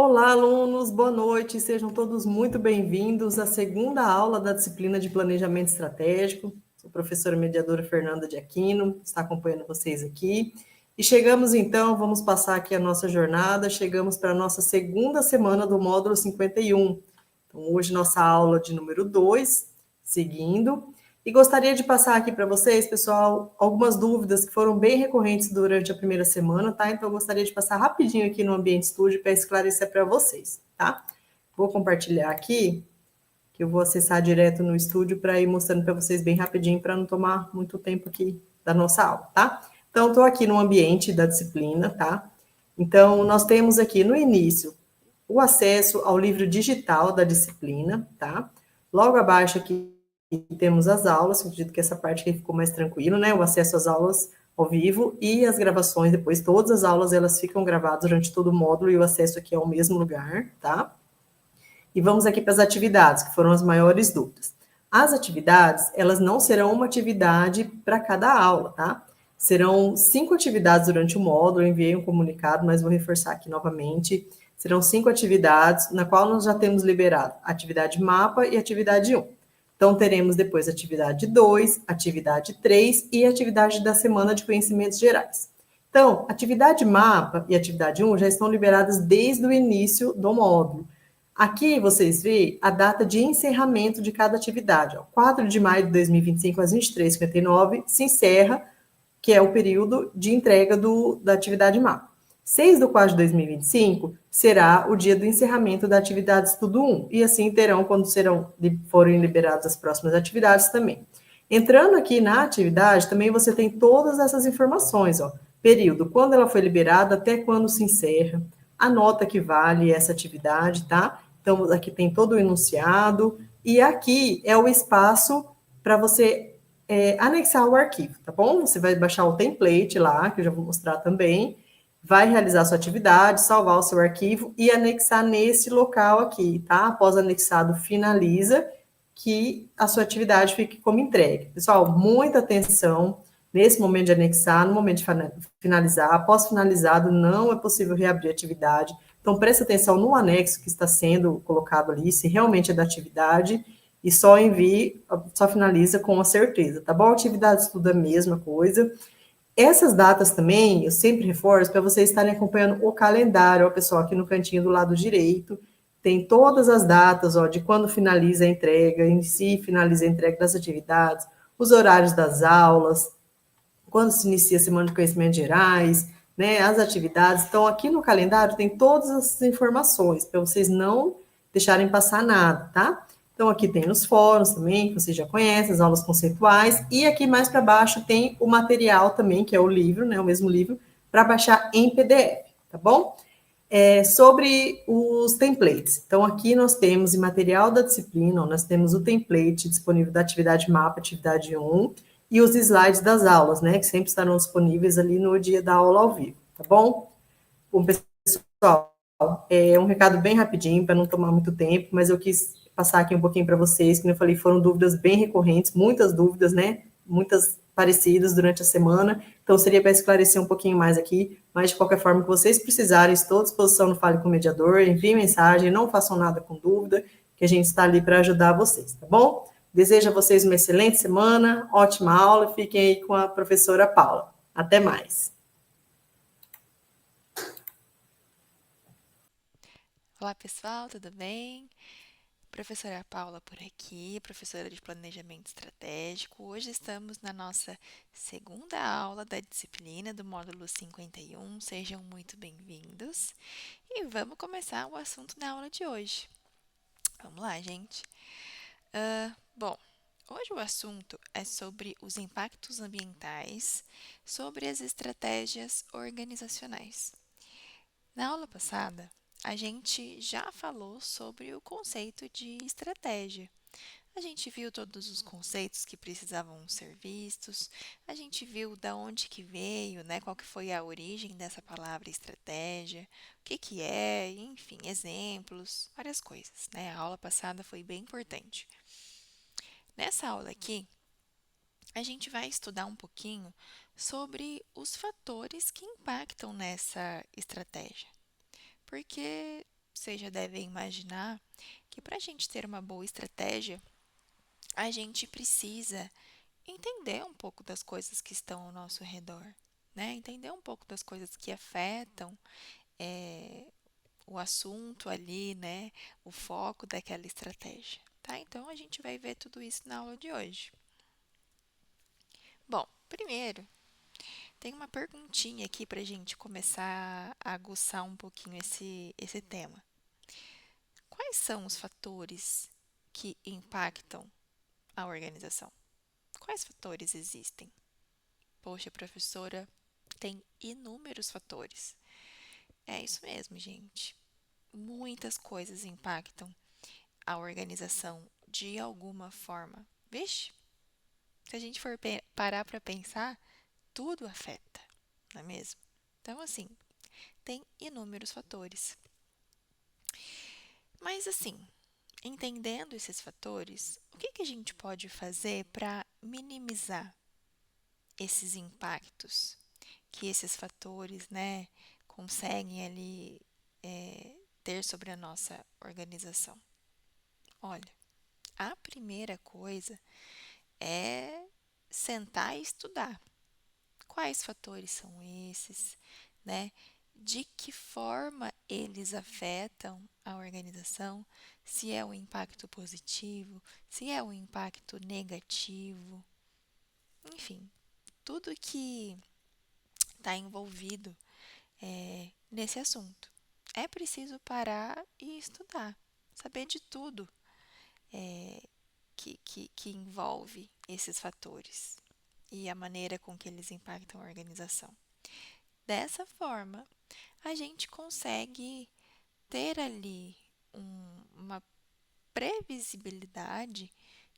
Olá, alunos, boa noite, sejam todos muito bem-vindos à segunda aula da disciplina de Planejamento Estratégico. Sou a professora mediadora Fernanda de Aquino, está acompanhando vocês aqui. E chegamos então, vamos passar aqui a nossa jornada, chegamos para a nossa segunda semana do módulo 51. Então, hoje nossa aula de número 2, seguindo. E gostaria de passar aqui para vocês, pessoal, algumas dúvidas que foram bem recorrentes durante a primeira semana, tá? Então, eu gostaria de passar rapidinho aqui no Ambiente Estúdio para esclarecer para vocês, tá? Vou compartilhar aqui, que eu vou acessar direto no estúdio para ir mostrando para vocês bem rapidinho, para não tomar muito tempo aqui da nossa aula, tá? Então, estou aqui no ambiente da disciplina, tá? Então, nós temos aqui no início o acesso ao livro digital da disciplina, tá? Logo abaixo aqui temos as aulas, eu acredito que essa parte aqui ficou mais tranquilo, né? O acesso às aulas ao vivo e as gravações depois, todas as aulas elas ficam gravadas durante todo o módulo e o acesso aqui é ao mesmo lugar, tá? E vamos aqui para as atividades, que foram as maiores dúvidas. As atividades, elas não serão uma atividade para cada aula, tá? Serão 5 atividades durante o módulo, eu enviei um comunicado, mas vou reforçar aqui novamente. Serão 5 atividades, na qual nós já temos liberado atividade mapa e atividade um. Então, teremos depois atividade 2, atividade 3 e atividade da semana de conhecimentos gerais. Então, atividade mapa e atividade um já estão liberadas desde o início do módulo. Aqui vocês veem a data de encerramento de cada atividade. Ó. 4 de maio de 2025, às 23h59, se encerra, que é o período de entrega da atividade mapa. 6 de 4 de 2025 será o dia do encerramento da atividade estudo 1, e assim terão quando forem liberadas as próximas atividades também. Entrando aqui na atividade, também você tem todas essas informações, ó. Período, quando ela foi liberada, até quando se encerra, a nota que vale essa atividade, tá? Então, aqui tem todo o enunciado, e aqui é o espaço para você anexar o arquivo, tá bom? Você vai baixar o template lá, que eu já vou mostrar também, vai realizar a sua atividade, salvar o seu arquivo e anexar nesse local aqui, tá? Após anexado, finaliza, que a sua atividade fique como entregue. Pessoal, muita atenção nesse momento de anexar, no momento de finalizar. Após finalizado, não é possível reabrir a atividade. Então, preste atenção no anexo que está sendo colocado ali, se realmente é da atividade, e só envie, só finaliza com a certeza, tá bom? Atividades tudo a mesma coisa. Essas datas também, eu sempre reforço para vocês estarem acompanhando o calendário, ó, pessoal, aqui no cantinho do lado direito, tem todas as datas, ó, de quando finaliza a entrega, em si finaliza a entrega das atividades, os horários das aulas, quando se inicia a semana de conhecimentos gerais, né, as atividades. Então, aqui no calendário tem todas essas informações, para vocês não deixarem passar nada, tá? Então, aqui tem os fóruns também, que vocês já conhecem, as aulas conceituais, e aqui mais para baixo tem o material também, que é o livro, né, o mesmo livro, para baixar em PDF, tá bom? Sobre os templates. Então, aqui nós temos em material da disciplina, nós temos o template disponível da atividade mapa, atividade um, e os slides das aulas, né, que sempre estarão disponíveis ali no dia da aula ao vivo, tá bom? Bom, pessoal, um recado bem rapidinho, para não tomar muito tempo, mas eu quis passar aqui um pouquinho para vocês, que eu falei, foram dúvidas bem recorrentes, muitas dúvidas, né, muitas parecidas durante a semana, então seria para esclarecer um pouquinho mais aqui, mas de qualquer forma que vocês precisarem, estou à disposição no Fale com o Mediador, enviem mensagem, não façam nada com dúvida, que a gente está ali para ajudar vocês, tá bom? Desejo a vocês uma excelente semana, ótima aula, fiquem aí com a professora Paula. Até mais. Olá pessoal, tudo bem? Professora Paula por aqui, professora de Planejamento Estratégico. Hoje estamos na nossa segunda aula da disciplina do módulo 51. Sejam muito bem-vindos e vamos começar o assunto da aula de hoje. Vamos lá, gente. Bom, hoje o assunto é sobre os impactos ambientais, sobre as estratégias organizacionais. Na aula passada, a gente já falou sobre o conceito de estratégia. A gente viu todos os conceitos que precisavam ser vistos, a gente viu da onde que veio, né, qual que foi a origem dessa palavra estratégia, o que que é, enfim, exemplos, várias coisas, né? A aula passada foi bem importante. Nessa aula aqui, a gente vai estudar um pouquinho sobre os fatores que impactam nessa estratégia. Porque vocês já devem imaginar que para a gente ter uma boa estratégia, a gente precisa entender um pouco das coisas que estão ao nosso redor, né? Entender um pouco das coisas que afetam o assunto ali, né? O foco daquela estratégia, tá? Então a gente vai ver tudo isso na aula de hoje. Bom, primeiro, tem uma perguntinha aqui para a gente começar a aguçar um pouquinho esse tema. Quais são os fatores que impactam a organização? Quais fatores existem? Poxa, professora, tem inúmeros fatores. É isso mesmo, gente. Muitas coisas impactam a organização de alguma forma. Vixe, se a gente for parar para pensar, tudo afeta, não é mesmo? Então, assim, tem inúmeros fatores. Mas, assim, entendendo esses fatores, o que a gente pode fazer para minimizar esses impactos que esses fatores, né, conseguem ali ter sobre a nossa organização? Olha, a primeira coisa é sentar e estudar. Quais fatores são esses, né? De que forma eles afetam a organização? Se é um impacto positivo, se é um impacto negativo, enfim, tudo que está envolvido nesse assunto. É preciso parar e estudar, saber de tudo que envolve esses fatores e a maneira com que eles impactam a organização. Dessa forma, a gente consegue ter ali uma previsibilidade,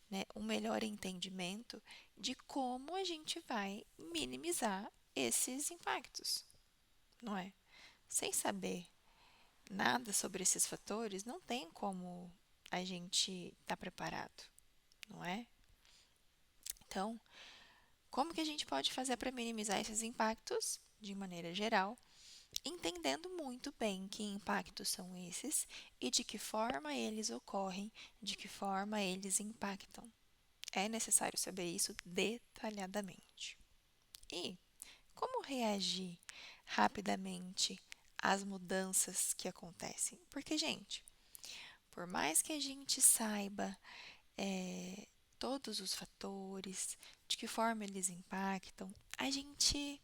né, um melhor entendimento de como a gente vai minimizar esses impactos, não é? Sem saber nada sobre esses fatores, não tem como a gente estar preparado, não é? Então, como que a gente pode fazer para minimizar esses impactos de maneira geral, entendendo muito bem que impactos são esses e de que forma eles ocorrem, de que forma eles impactam? É necessário saber isso detalhadamente. E como reagir rapidamente às mudanças que acontecem? Porque, gente, por mais que a gente saiba todos os fatores, de que forma eles impactam, a gente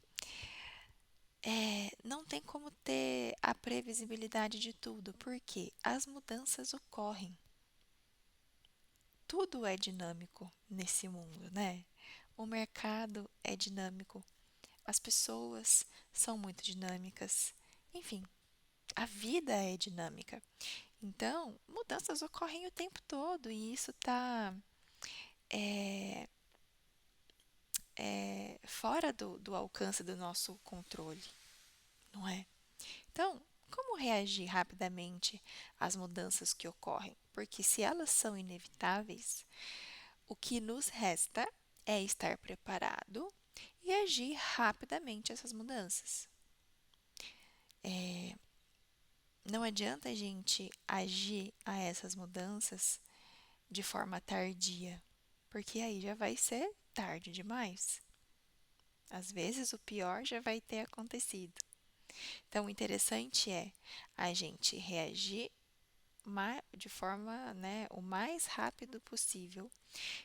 não tem como ter a previsibilidade de tudo, porque as mudanças ocorrem. Tudo é dinâmico nesse mundo, né? O mercado é dinâmico, as pessoas são muito dinâmicas, enfim, a vida é dinâmica. Então, mudanças ocorrem o tempo todo e isso está fora do alcance do nosso controle, não é? Então, como reagir rapidamente às mudanças que ocorrem? Porque se elas são inevitáveis, o que nos resta é estar preparado e agir rapidamente essas mudanças. Não adianta a gente agir a essas mudanças de forma tardia, porque aí já vai ser tarde demais. Às vezes o pior já vai ter acontecido. Então, o interessante é a gente reagir de forma, né, o mais rápido possível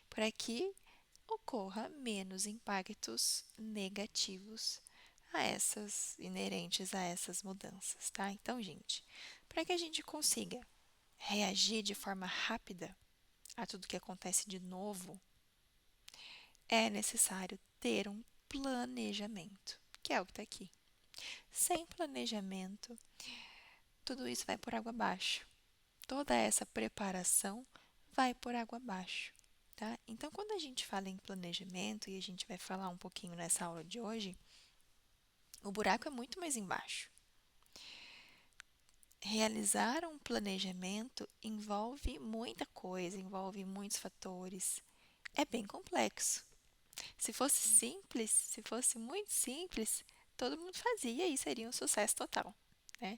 para que ocorra menos impactos negativos inerentes a essas mudanças, tá? Então, gente, para que a gente consiga reagir de forma rápida a tudo que acontece de novo, é necessário ter um planejamento, que é o que está aqui. Sem planejamento, tudo isso vai por água abaixo. Toda essa preparação vai por água abaixo, tá? Então, quando a gente fala em planejamento, e a gente vai falar um pouquinho nessa aula de hoje, o buraco é muito mais embaixo. Realizar um planejamento envolve muita coisa, envolve muitos fatores. É bem complexo. Se fosse simples, se fosse muito simples, todo mundo fazia e seria um sucesso total, né?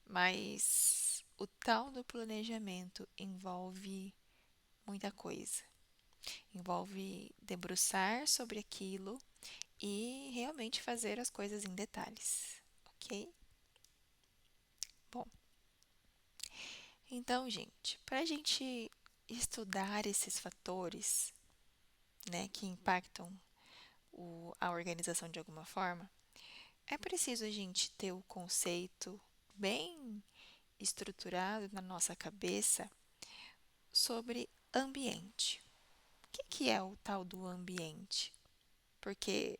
Mas o tal do planejamento envolve muita coisa. Envolve debruçar sobre aquilo e realmente fazer as coisas em detalhes, ok? Bom, então, gente, para a gente estudar esses fatores, né, que impactam a organização de alguma forma, é preciso a gente ter o conceito bem estruturado na nossa cabeça sobre ambiente. O que é o tal do ambiente? Porque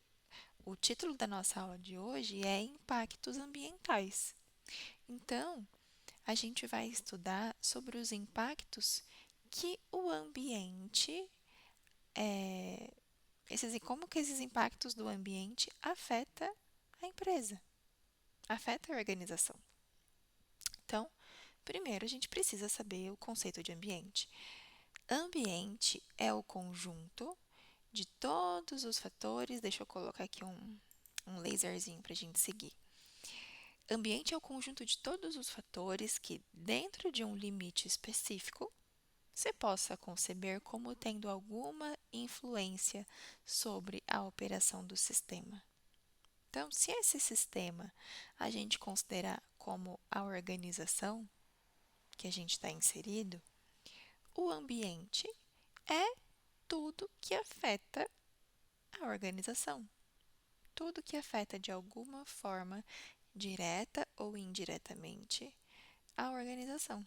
o título da nossa aula de hoje é Impactos Ambientais. Então, a gente vai estudar sobre os impactos que o ambiente, como que esses impactos do ambiente afeta a empresa, afeta a organização. Então, primeiro a gente precisa saber o conceito de ambiente. Ambiente é o conjunto de todos os fatores. Deixa eu colocar aqui um laserzinho para a gente seguir. Ambiente é o conjunto de todos os fatores que, dentro de um limite específico, você possa conceber como tendo alguma influência sobre a operação do sistema. Então, se esse sistema a gente considerar como a organização que a gente está inserido, o ambiente é tudo que afeta a organização, tudo que afeta de alguma forma, direta ou indiretamente, a organização,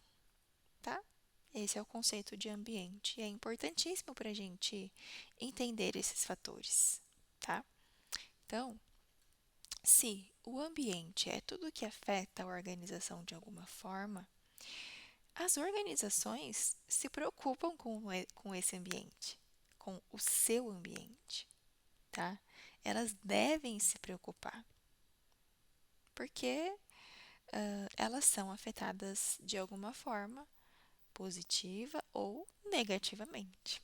tá? Esse é o conceito de ambiente e é importantíssimo para a gente entender esses fatores, tá? Então, se o ambiente é tudo que afeta a organização de alguma forma, as organizações se preocupam com esse ambiente, com o seu ambiente, tá? Elas devem se preocupar, porque elas são afetadas de alguma forma, positiva ou negativamente.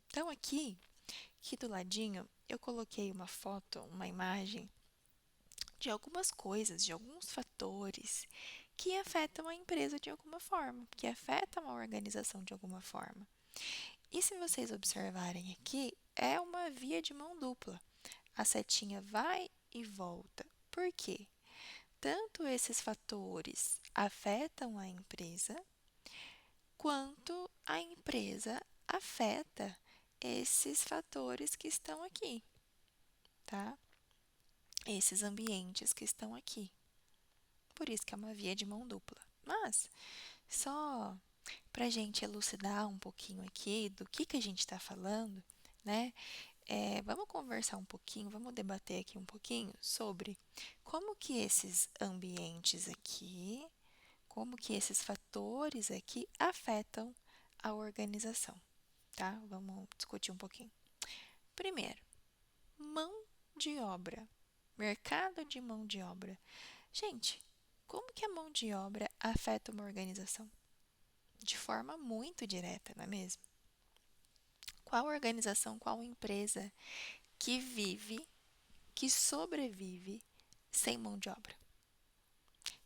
Então, aqui do ladinho, eu coloquei uma foto, uma imagem de algumas coisas, de alguns fatores que afetam a empresa de alguma forma, que afetam a organização de alguma forma. E se vocês observarem aqui, é uma via de mão dupla. A setinha vai e volta. Por quê? Tanto esses fatores afetam a empresa, quanto a empresa afeta esses fatores que estão aqui, tá? Esses ambientes que estão aqui. Por isso que é uma via de mão dupla. Mas, só para a gente elucidar um pouquinho aqui do que a gente está falando, né? Vamos conversar um pouquinho, vamos debater aqui um pouquinho sobre como que esses ambientes aqui, como que esses fatores aqui afetam a organização, tá? Vamos discutir um pouquinho. Primeiro, mão de obra, mercado de mão de obra. Gente, como que a mão de obra afeta uma organização? De forma muito direta, não é mesmo? Qual organização, qual empresa que vive, que sobrevive sem mão de obra?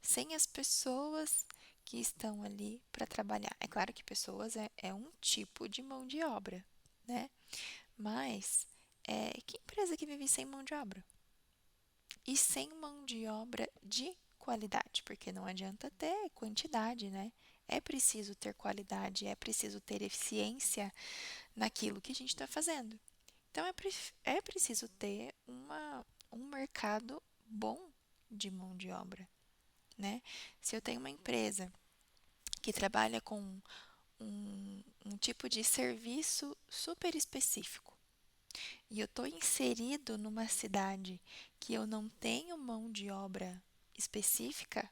Sem as pessoas que estão ali para trabalhar. É claro que pessoas é um tipo de mão de obra, né? Mas que empresa que vive sem mão de obra? E sem mão de obra de qualidade, porque não adianta ter quantidade, né? É preciso ter qualidade, é preciso ter eficiência naquilo que a gente está fazendo. Então, é preciso ter um mercado bom de mão de obra, né? Se eu tenho uma empresa que trabalha com um tipo de serviço super específico e eu estou inserido numa cidade que eu não tenho mão de obra específica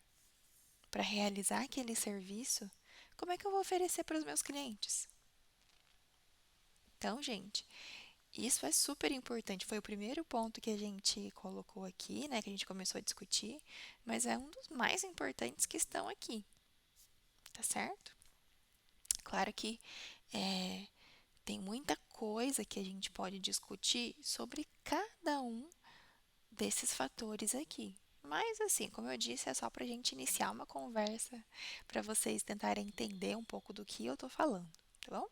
para realizar aquele serviço, como é que eu vou oferecer para os meus clientes? Então, gente, isso é super importante. Foi o primeiro ponto que a gente colocou aqui, né, que a gente começou a discutir, mas é um dos mais importantes que estão aqui, tá certo? Claro que tem muita coisa que a gente pode discutir sobre cada um desses fatores aqui, Mas assim, como eu disse, é só para a gente iniciar uma conversa, para vocês tentarem entender um pouco do que eu estou falando, tá bom?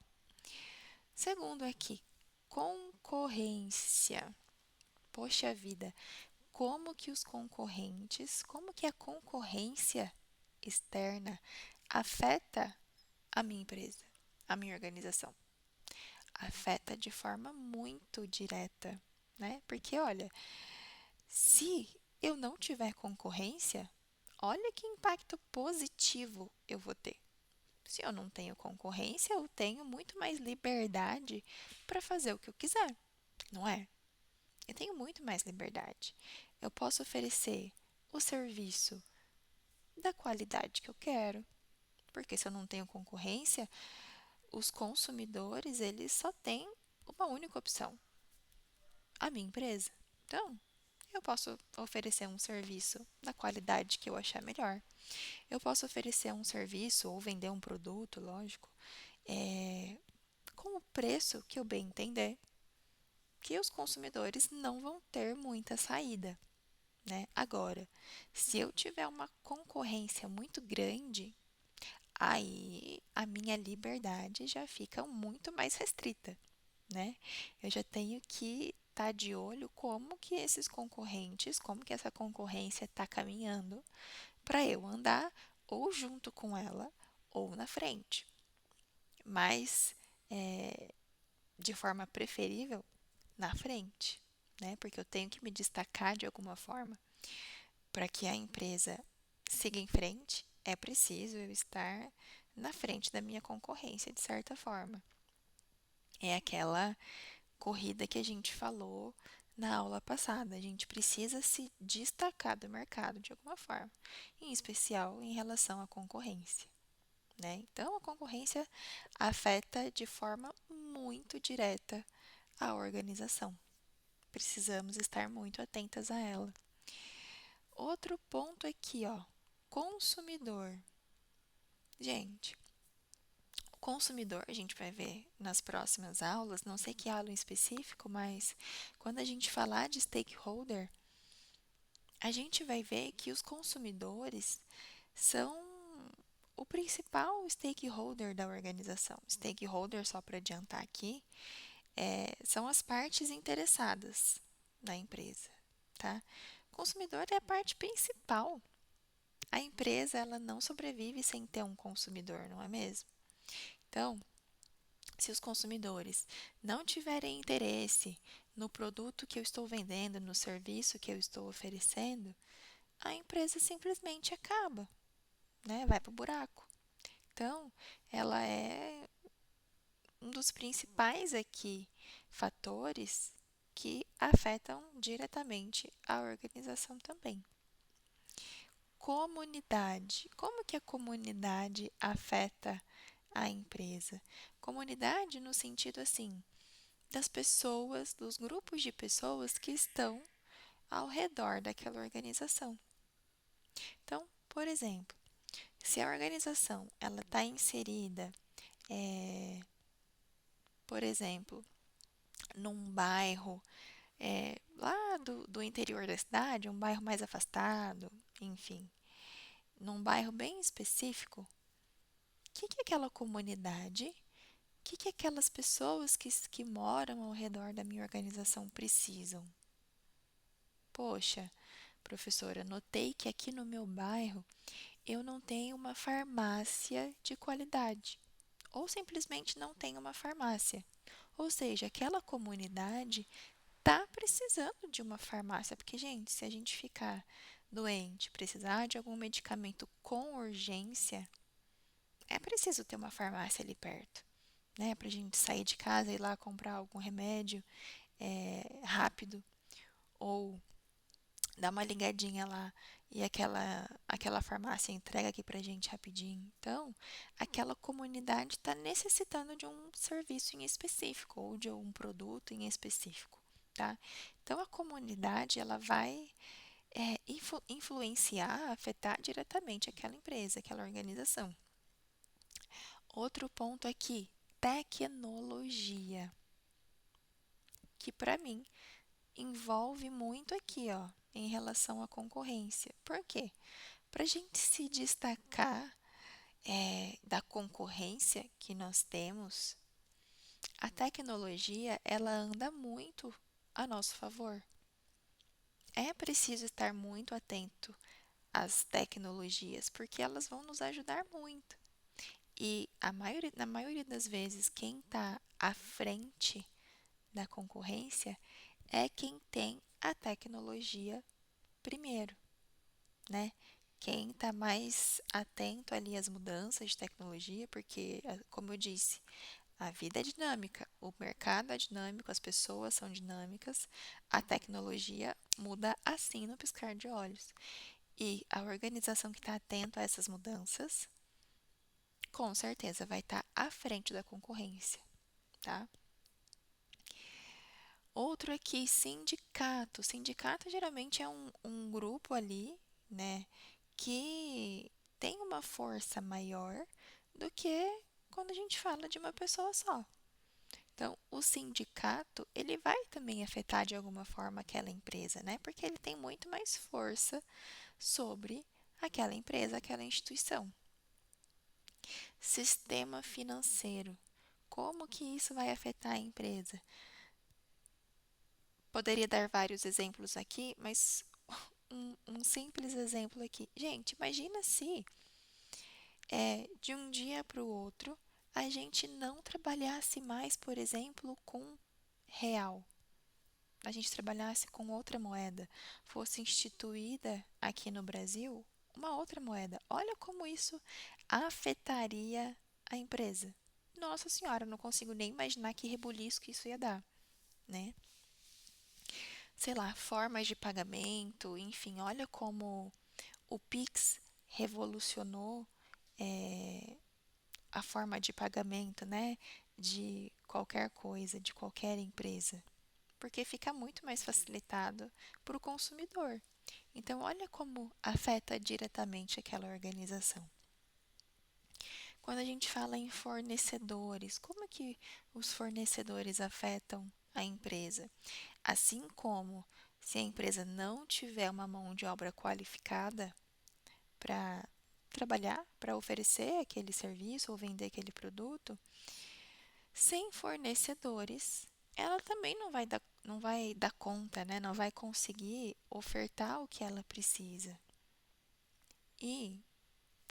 Segundo aqui, concorrência. Poxa vida, como que a concorrência externa afeta a minha empresa, a minha organização? Afeta de forma muito direta, né? Porque olha, se eu não tiver concorrência, olha que impacto positivo eu vou ter. Se eu não tenho concorrência, eu tenho muito mais liberdade para fazer o que eu quiser, não é? Eu tenho muito mais liberdade. Eu posso oferecer o serviço da qualidade que eu quero, porque se eu não tenho concorrência, os consumidores, eles só têm uma única opção, a minha empresa. Então, eu posso oferecer um serviço da qualidade que eu achar melhor. Eu posso oferecer um serviço ou vender um produto, lógico, com o preço que eu bem entender, que os consumidores não vão ter muita saída, né? Agora, se eu tiver uma concorrência muito grande, aí a minha liberdade já fica muito mais restrita, né? Eu já tenho que estar de olho como que esses concorrentes, como que essa concorrência está caminhando para eu andar ou junto com ela ou na frente. Mas, de forma preferível, na frente, né? Porque eu tenho que me destacar de alguma forma para que a empresa siga em frente. É preciso eu estar na frente da minha concorrência, de certa forma. É aquela corrida que a gente falou na aula passada. A gente precisa se destacar do mercado de alguma forma, em especial em relação à concorrência, né? Então, a concorrência afeta de forma muito direta a organização. Precisamos estar muito atentas a ela. Outro ponto aqui, ó, consumidor. Gente, o consumidor, a gente vai ver nas próximas aulas, não sei que aula em específico, mas quando a gente falar de stakeholder, a gente vai ver que os consumidores são o principal stakeholder da organização. Stakeholder, só para adiantar aqui, são as partes interessadas na empresa, tá? O consumidor é a parte principal. A empresa, ela não sobrevive sem ter um consumidor, não é mesmo? Então, se os consumidores não tiverem interesse no produto que eu estou vendendo, no serviço que eu estou oferecendo, a empresa simplesmente acaba, né? Vai para o buraco. Então, ela é um dos principais aqui fatores que afetam diretamente a organização também. Comunidade. Como que a comunidade afeta a empresa? Comunidade no sentido assim, das pessoas, dos grupos de pessoas que estão ao redor daquela organização. Então, por exemplo, se a organização ela está inserida, por exemplo, num bairro lá do interior da cidade, um bairro mais afastado, enfim, num bairro bem específico, o que é aquela comunidade, o que aquelas pessoas que moram ao redor da minha organização precisam? Poxa, professora, notei que aqui no meu bairro eu não tenho uma farmácia de qualidade, ou simplesmente não tenho uma farmácia. Ou seja, aquela comunidade está precisando de uma farmácia, porque, gente, se a gente ficar doente, precisar de algum medicamento com urgência, é preciso ter uma farmácia ali perto, né? Para a gente sair de casa e ir lá comprar algum remédio rápido, ou dar uma ligadinha lá e aquela farmácia entrega aqui para a gente rapidinho. Então, aquela comunidade está necessitando de um serviço em específico ou de um produto em específico, tá? Então, a comunidade ela vai influenciar, afetar diretamente aquela empresa, aquela organização. Outro ponto aqui, tecnologia, que para mim envolve muito aqui, ó, em relação à concorrência. Por quê? Para a gente se destacar da concorrência que nós temos, a tecnologia ela anda muito a nosso favor. É preciso estar muito atento às tecnologias, porque elas vão nos ajudar muito. E na maioria das vezes, quem está à frente da concorrência é quem tem a tecnologia primeiro, né? Quem está mais atento ali às mudanças de tecnologia, porque, como eu disse, a vida é dinâmica, o mercado é dinâmico, as pessoas são dinâmicas, a tecnologia muda assim no piscar de olhos. E a organização que está atento a essas mudanças, com certeza vai estar à frente da concorrência, tá? Outro aqui, sindicato. Sindicato geralmente é um grupo ali, né, que tem uma força maior do que quando a gente fala de uma pessoa só. Então, o sindicato, ele vai também afetar de alguma forma aquela empresa, né? Porque ele tem muito mais força sobre aquela empresa, aquela instituição. Sistema financeiro. Como que isso vai afetar a empresa? Poderia dar vários exemplos aqui, mas um simples exemplo aqui. Gente, imagina se de um dia para o outro a gente não trabalhasse mais, por exemplo, com real. A gente trabalhasse com outra moeda, fosse instituída aqui no Brasil uma outra moeda. Olha como isso afetaria a empresa. Nossa Senhora, eu não consigo nem imaginar que rebuliço que isso ia dar, né? Sei lá, formas de pagamento, enfim, olha como o Pix revolucionou a forma de pagamento, né, de qualquer coisa, de qualquer empresa, porque fica muito mais facilitado para o consumidor. Então, olha como afeta diretamente aquela organização. Quando a gente fala em fornecedores, como que os fornecedores afetam a empresa? Assim como se a empresa não tiver uma mão de obra qualificada para trabalhar, para oferecer aquele serviço ou vender aquele produto, sem fornecedores, ela também não vai dar conta, né? Não vai conseguir ofertar o que ela precisa. E,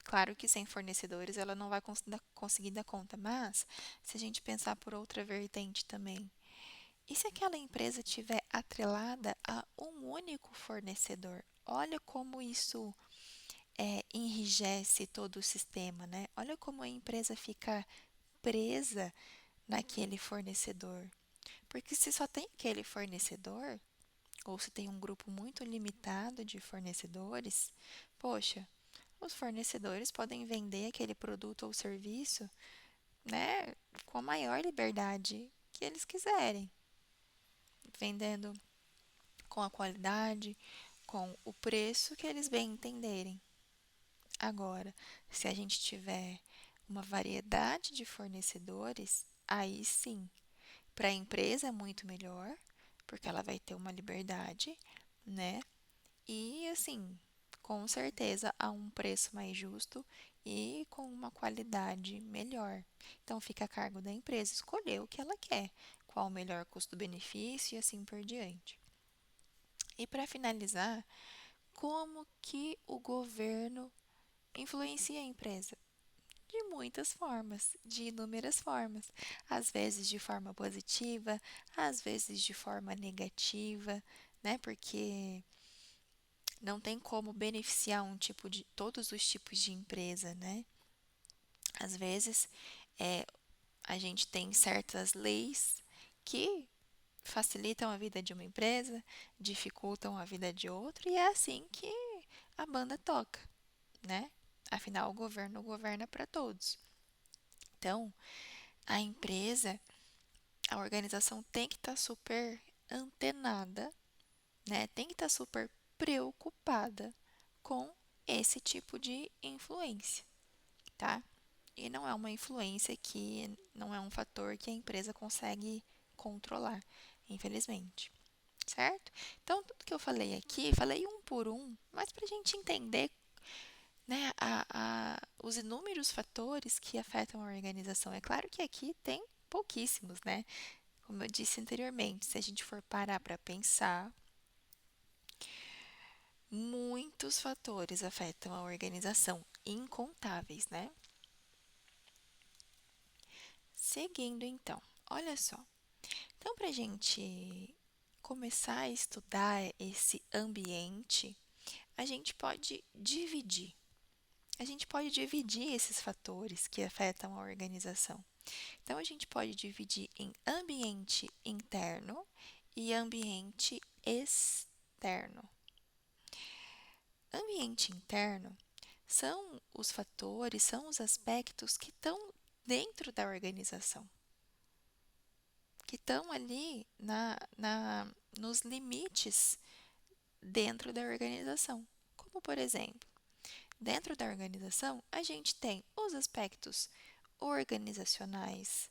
claro que sem fornecedores ela não vai conseguir dar conta, mas se a gente pensar por outra vertente também, e se aquela empresa estiver atrelada a um único fornecedor? Olha como isso enrijece todo o sistema, né? Olha como a empresa fica presa naquele fornecedor. Porque se só tem aquele fornecedor, ou se tem um grupo muito limitado de fornecedores, poxa, os fornecedores podem vender aquele produto ou serviço, né, com a maior liberdade que eles quiserem, vendendo com a qualidade, com o preço que eles bem entenderem. Agora, se a gente tiver uma variedade de fornecedores, aí sim, para a empresa é muito melhor, porque ela vai ter uma liberdade, né? E assim, com certeza a um preço mais justo e com uma qualidade melhor. Então fica a cargo da empresa escolher o que ela quer, qual o melhor custo-benefício e assim por diante. E para finalizar, como que o governo influencia a empresa? De muitas formas, de inúmeras formas. Às vezes de forma positiva, às vezes de forma negativa, né? Porque não tem como beneficiar todos os tipos de empresa, né? Às vezes a gente tem certas leis que facilitam a vida de uma empresa, dificultam a vida de outra, e é assim que a banda toca, né? Afinal, o governo governa para todos. Então, a empresa, a organização tem que estar super antenada, né? Tem que estar super preocupada com esse tipo de influência, tá? E não é uma influência que não é um fator que a empresa consegue controlar, infelizmente. certo? Então, tudo que eu falei aqui, falei um por um, mas para a gente entender, né, os inúmeros fatores que afetam a organização. É claro que aqui tem pouquíssimos, né? Como eu disse anteriormente, se a gente for parar para pensar, muitos fatores afetam a organização, incontáveis, né? Seguindo então, olha só. Então, para a gente começar a estudar esse ambiente, a gente pode dividir. A gente pode dividir esses fatores que afetam a organização. Então, a gente pode dividir em ambiente interno e ambiente externo. Ambiente interno são os fatores, são os aspectos que estão dentro da organização, que estão ali nos limites dentro da organização. Como, por exemplo, dentro da organização, a gente tem os aspectos organizacionais,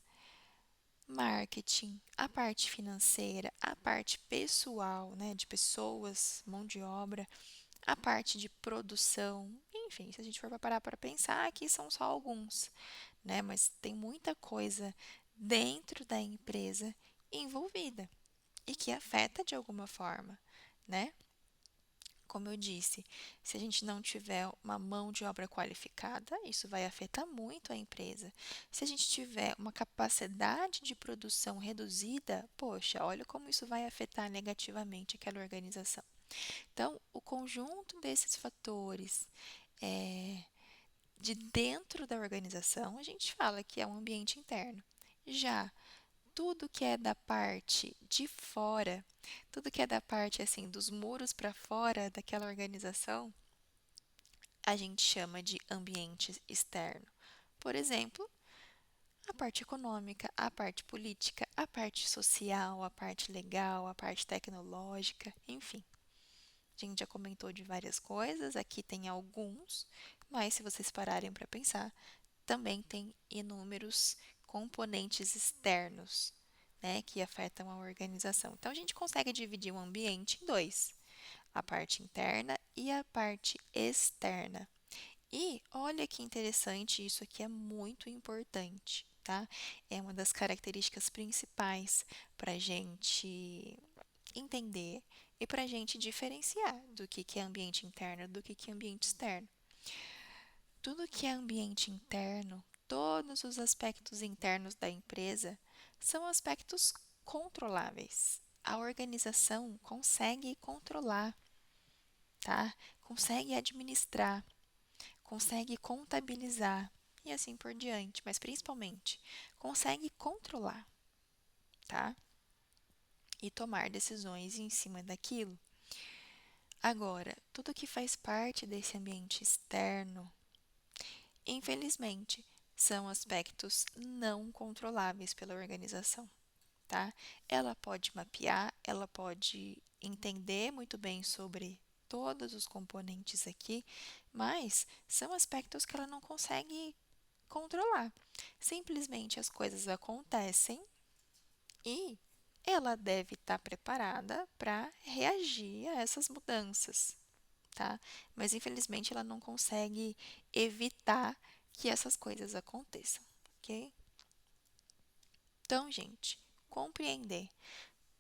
marketing, a parte financeira, a parte pessoal, né, de pessoas, mão de obra, a parte de produção, enfim, se a gente for parar para pensar, aqui são só alguns, né, mas tem muita coisa dentro da empresa envolvida e que afeta de alguma forma, né? Como eu disse, se a gente não tiver uma mão de obra qualificada, isso vai afetar muito a empresa. Se a gente tiver uma capacidade de produção reduzida, poxa, olha como isso vai afetar negativamente aquela organização. Então, o conjunto desses fatores de dentro da organização, a gente fala que é um ambiente interno. Já tudo que é da parte de fora, tudo que é da parte assim dos muros para fora daquela organização, a gente chama de ambiente externo. Por exemplo, a parte econômica, a parte política, a parte social, a parte legal, a parte tecnológica, enfim. A gente já comentou de várias coisas, aqui tem alguns, mas se vocês pararem para pensar, também tem inúmeros componentes externos, né, que afetam a organização. Então, a gente consegue dividir o ambiente em dois, a parte interna e a parte externa. E olha que interessante, isso aqui é muito importante, tá? É uma das características principais para a gente entender e para a gente diferenciar do que é ambiente interno do que é ambiente externo. Tudo que é ambiente interno, todos os aspectos internos da empresa são aspectos controláveis. A organização consegue controlar, tá? Consegue administrar, consegue contabilizar e assim por diante, mas principalmente consegue controlar, tá? E tomar decisões em cima daquilo. Agora, tudo que faz parte desse ambiente externo, infelizmente, são aspectos não controláveis pela organização, tá? Ela pode mapear, ela pode entender muito bem sobre todos os componentes aqui, mas são aspectos que ela não consegue controlar. Simplesmente as coisas acontecem e ela deve estar preparada para reagir a essas mudanças, tá? Mas infelizmente ela não consegue evitar que essas coisas aconteçam, ok? Então, gente, compreender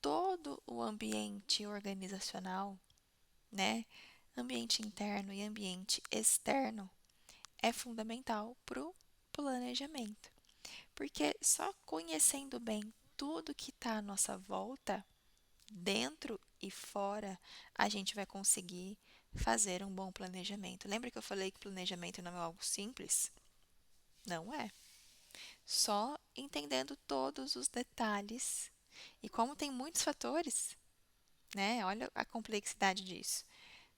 todo o ambiente organizacional, né? Ambiente interno e ambiente externo é fundamental para o planejamento, porque só conhecendo bem tudo que está à nossa volta, dentro e fora, a gente vai conseguir fazer um bom planejamento. Lembra que eu falei que planejamento não é algo simples? Não é. Só entendendo todos os detalhes. E como tem muitos fatores, né? Olha a complexidade disso.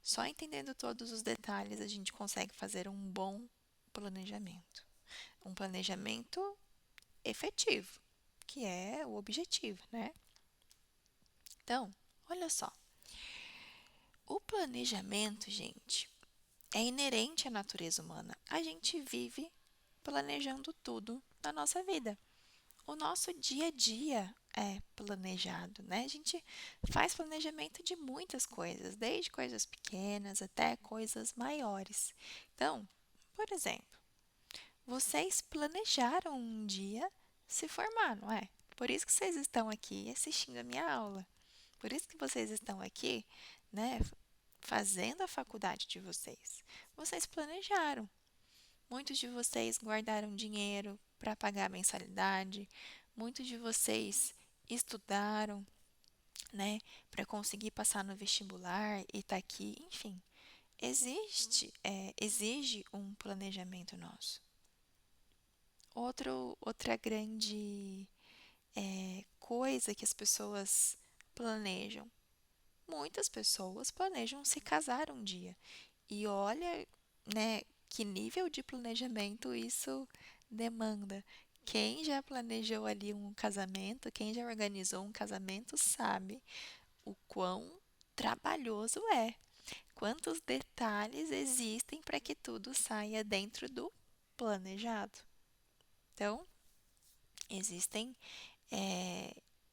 Só entendendo todos os detalhes a gente consegue fazer um bom planejamento. Um planejamento efetivo, que é o objetivo, né? Então, olha só. O planejamento, gente, é inerente à natureza humana. A gente vive planejando tudo na nossa vida. O nosso dia a dia é planejado, né? A gente faz planejamento de muitas coisas, desde coisas pequenas até coisas maiores. Então, por exemplo, vocês planejaram um dia se formar, não é? Por isso que vocês estão aqui assistindo a minha aula. Por isso que vocês estão aqui, né, fazendo a faculdade de vocês. Vocês planejaram. Muitos de vocês guardaram dinheiro para pagar a mensalidade. Muitos de vocês estudaram, né, para conseguir passar no vestibular e estar aqui. Enfim, exige um planejamento nosso. Outra grande coisa que as pessoas planejam. Muitas pessoas planejam se casar um dia. E olha, né, que nível de planejamento isso demanda. Quem já planejou ali um casamento, quem já organizou um casamento, sabe o quão trabalhoso é. Quantos detalhes existem para que tudo saia dentro do planejado. Então, existem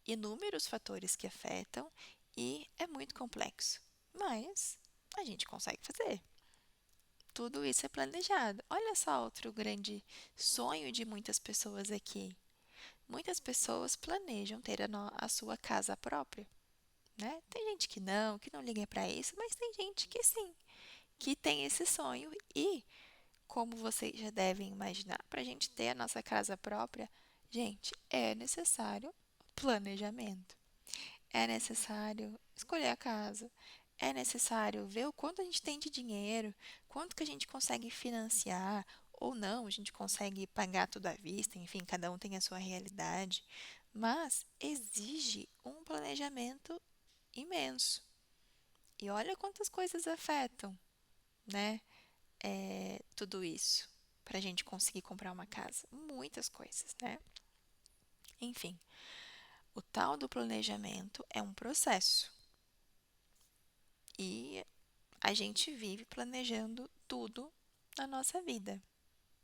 inúmeros fatores que afetam e é muito complexo. Mas a gente consegue fazer. Tudo isso é planejado. Olha só outro grande sonho de muitas pessoas aqui. Muitas pessoas planejam ter a sua casa própria, né? Tem gente que não liga para isso, mas tem gente que sim, que tem esse sonho e, como vocês já devem imaginar, para a gente ter a nossa casa própria, gente, é necessário planejamento. É necessário escolher a casa, é necessário ver o quanto a gente tem de dinheiro, quanto que a gente consegue financiar ou não, a gente consegue pagar tudo à vista, enfim, cada um tem a sua realidade, mas exige um planejamento imenso. E olha quantas coisas afetam, né? Tudo isso para a gente conseguir comprar uma casa. Muitas coisas, né? Enfim, o tal do planejamento é um processo. E a gente vive planejando tudo na nossa vida,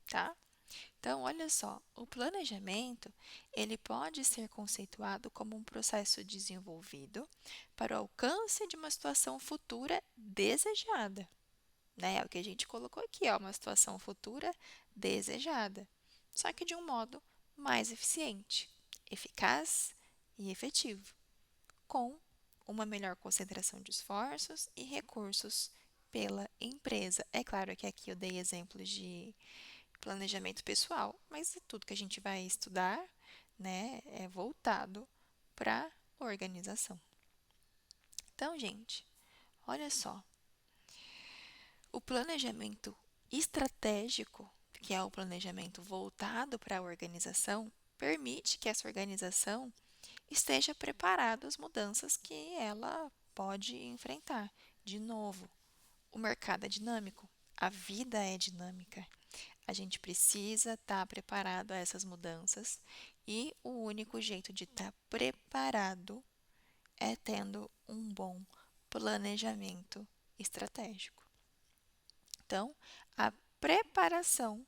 tá? Então, olha só, o planejamento, ele pode ser conceituado como um processo desenvolvido para o alcance de uma situação futura desejada, né? É o que a gente colocou aqui, ó, uma situação futura desejada, só que de um modo mais eficiente, eficaz e efetivo, com uma melhor concentração de esforços e recursos pela empresa. É claro que aqui eu dei exemplos de planejamento pessoal, mas tudo que a gente vai estudar, né, é voltado para organização. Então, gente, olha só, o planejamento estratégico, que é o planejamento voltado para a organização, permite que essa organização esteja preparada às mudanças que ela pode enfrentar. De novo, o mercado é dinâmico, a vida é dinâmica. A gente precisa estar preparado a essas mudanças e o único jeito de estar preparado é tendo um bom planejamento estratégico. Então, a preparação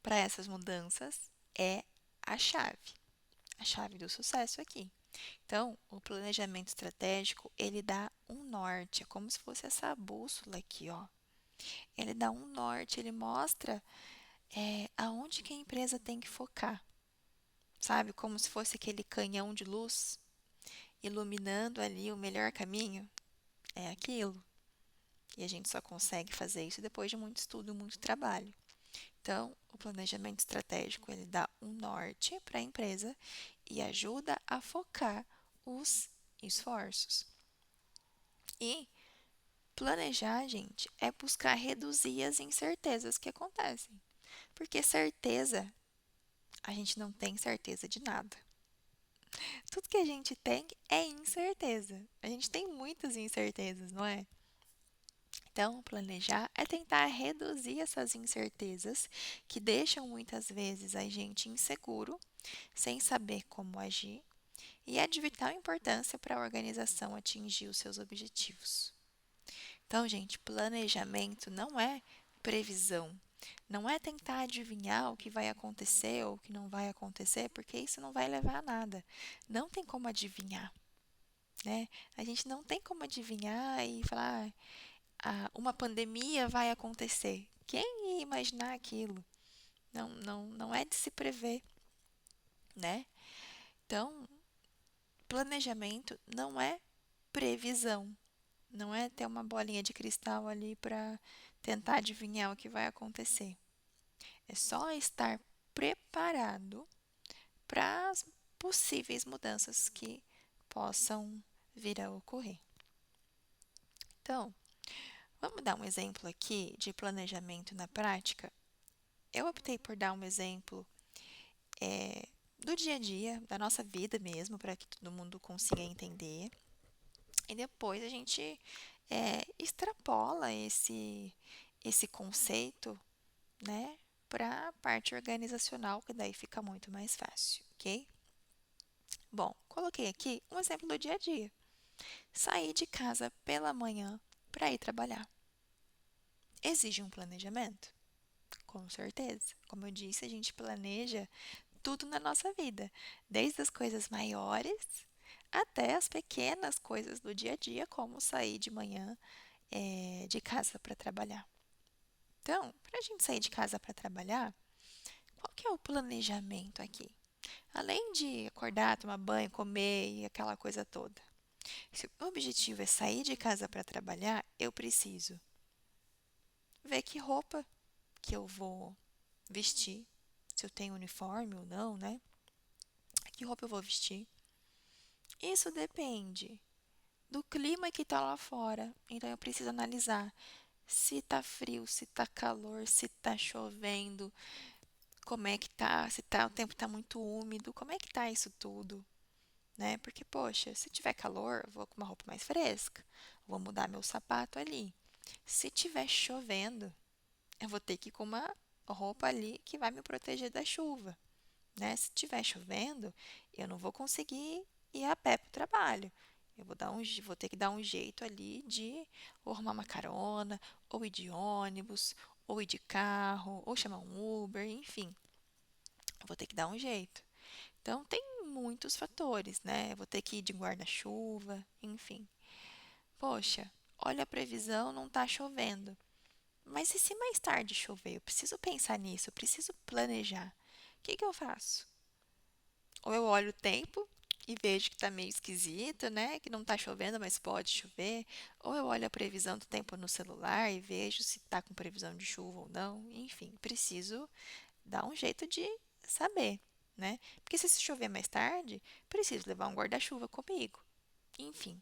para essas mudanças é a chave do sucesso aqui. Então, o planejamento estratégico, ele dá um norte, é como se fosse essa bússola aqui, ó. Ele dá um norte, ele mostra aonde que a empresa tem que focar, sabe? Como se fosse aquele canhão de luz iluminando ali o melhor caminho. É aquilo. E a gente só consegue fazer isso depois de muito estudo, muito trabalho. Então, o planejamento estratégico, ele dá um norte para a empresa e ajuda a focar os esforços. E planejar, gente, é buscar reduzir as incertezas que acontecem. Porque certeza, a gente não tem certeza de nada. Tudo que a gente tem é incerteza. A gente tem muitas incertezas, não é? Então, planejar é tentar reduzir essas incertezas que deixam muitas vezes a gente inseguro, sem saber como agir, e é de vital importância para a organização atingir os seus objetivos. Então, gente, planejamento não é previsão. Não é tentar adivinhar o que vai acontecer ou o que não vai acontecer, porque isso não vai levar a nada. Não tem como adivinhar, né? A gente não tem como adivinhar e falar, uma pandemia vai acontecer. Quem ia imaginar aquilo? Não, não, não é de se prever, né? Então, planejamento não é previsão, não é ter uma bolinha de cristal ali para tentar adivinhar o que vai acontecer. É só estar preparado para as possíveis mudanças que possam vir a ocorrer. Então, vamos dar um exemplo aqui de planejamento na prática. Eu optei por dar um exemplo do dia a dia, da nossa vida mesmo, para que todo mundo consiga entender. E depois a gente extrapola esse conceito, né, para a parte organizacional, que daí fica muito mais fácil, ok? Bom, coloquei aqui um exemplo do dia a dia. Sair de casa pela manhã para ir trabalhar. Exige um planejamento? Com certeza. Como eu disse, a gente planeja tudo na nossa vida, desde as coisas maiores até as pequenas coisas do dia a dia, como sair de manhã de casa para trabalhar. Então, para a gente sair de casa para trabalhar, qual que é o planejamento aqui? Além de acordar, tomar banho, comer e aquela coisa toda. Se o objetivo é sair de casa para trabalhar, eu preciso ver que roupa que eu vou vestir, se eu tenho uniforme ou não, né? Que roupa eu vou vestir. Isso depende do clima que está lá fora. Então eu preciso analisar se está frio, se está calor, se está chovendo, como é que tá, se tá, o tempo está muito úmido, como é que tá isso tudo, né? Porque, poxa, se tiver calor, eu vou com uma roupa mais fresca, vou mudar meu sapato ali. Se tiver chovendo, eu vou ter que ir com uma roupa ali que vai me proteger da chuva, né? Se estiver chovendo, eu não vou conseguir ir a pé para o trabalho. Vou ter que dar um jeito ali de ou arrumar uma carona, ou ir de ônibus, ou ir de carro, ou chamar um Uber, enfim. Eu vou ter que dar um jeito. Então, tem muitos fatores, né? Eu vou ter que ir de guarda-chuva, enfim. Poxa, olha a previsão, não está chovendo. Mas e se mais tarde chover? Eu preciso pensar nisso, eu preciso planejar. O que que eu faço? Ou eu olho o tempo e vejo que está meio esquisito, né? Que não está chovendo, mas pode chover. Ou eu olho a previsão do tempo no celular e vejo se está com previsão de chuva ou não. Enfim, preciso dar um jeito de saber, né? Porque se chover mais tarde, preciso levar um guarda-chuva comigo. Enfim,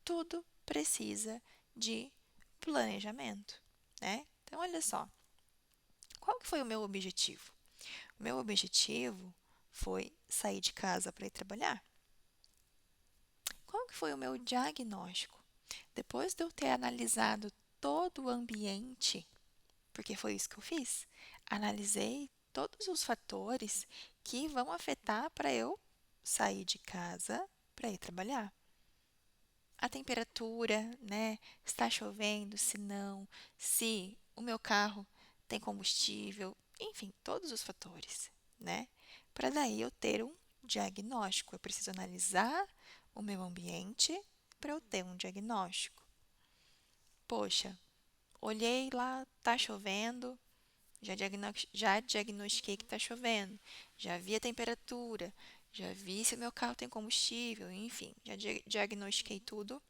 tudo precisa de planejamento, né? Então, olha só, qual que foi o meu objetivo? O meu objetivo foi sair de casa para ir trabalhar. Qual que foi o meu diagnóstico? Depois de eu ter analisado todo o ambiente, porque foi isso que eu fiz, analisei todos os fatores que vão afetar para eu sair de casa para ir trabalhar. A temperatura, né? Está chovendo, se não, se o meu carro tem combustível, enfim, todos os fatores, né? Para daí eu ter um diagnóstico. Eu preciso analisar o meu ambiente para eu ter um diagnóstico. Poxa, olhei lá, tá chovendo, já diagnostiquei que está chovendo, já vi a temperatura, já vi se o meu carro tem combustível, enfim, já diagnostiquei tudo.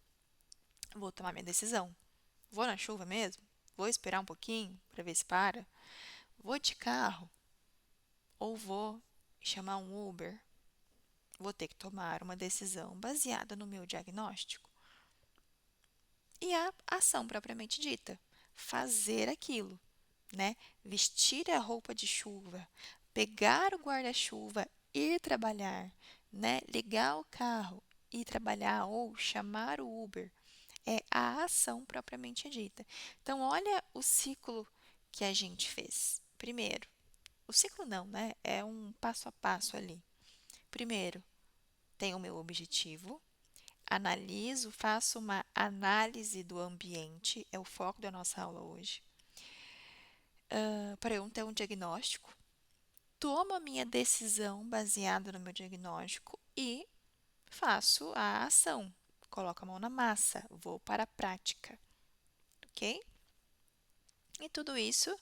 Vou tomar minha decisão. Vou na chuva mesmo? Vou esperar um pouquinho para ver se para? Vou de carro ou vou chamar um Uber? Vou ter que tomar uma decisão baseada no meu diagnóstico. E a ação propriamente dita, fazer aquilo, né? Vestir a roupa de chuva, pegar o guarda-chuva, ir trabalhar, né? Ligar o carro, ir trabalhar ou chamar o Uber. É a ação propriamente dita. Então, olha o ciclo que a gente fez. Primeiro, o ciclo não, né? É um passo a passo ali. Primeiro, tenho o meu objetivo, analiso, faço uma análise do ambiente, é o foco da nossa aula hoje. para eu ter um diagnóstico, tomo a minha decisão baseada no meu diagnóstico e faço a ação. Coloco a mão na massa, vou para a prática, ok? E tudo isso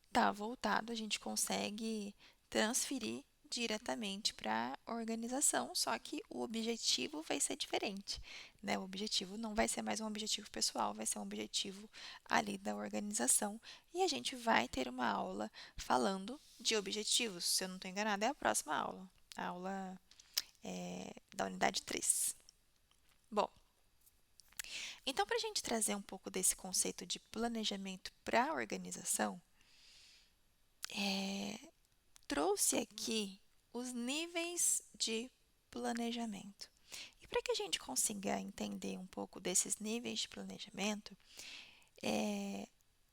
está voltado, a gente consegue transferir diretamente para a organização, só que o objetivo vai ser diferente, né? O objetivo não vai ser mais um objetivo pessoal, vai ser um objetivo ali da organização e a gente vai ter uma aula falando de objetivos. Se eu não estou enganada, é a próxima aula, a aula da unidade 3. Bom, então para a gente trazer um pouco desse conceito de planejamento para a organização, trouxe aqui os níveis de planejamento. E para que a gente consiga entender um pouco desses níveis de planejamento,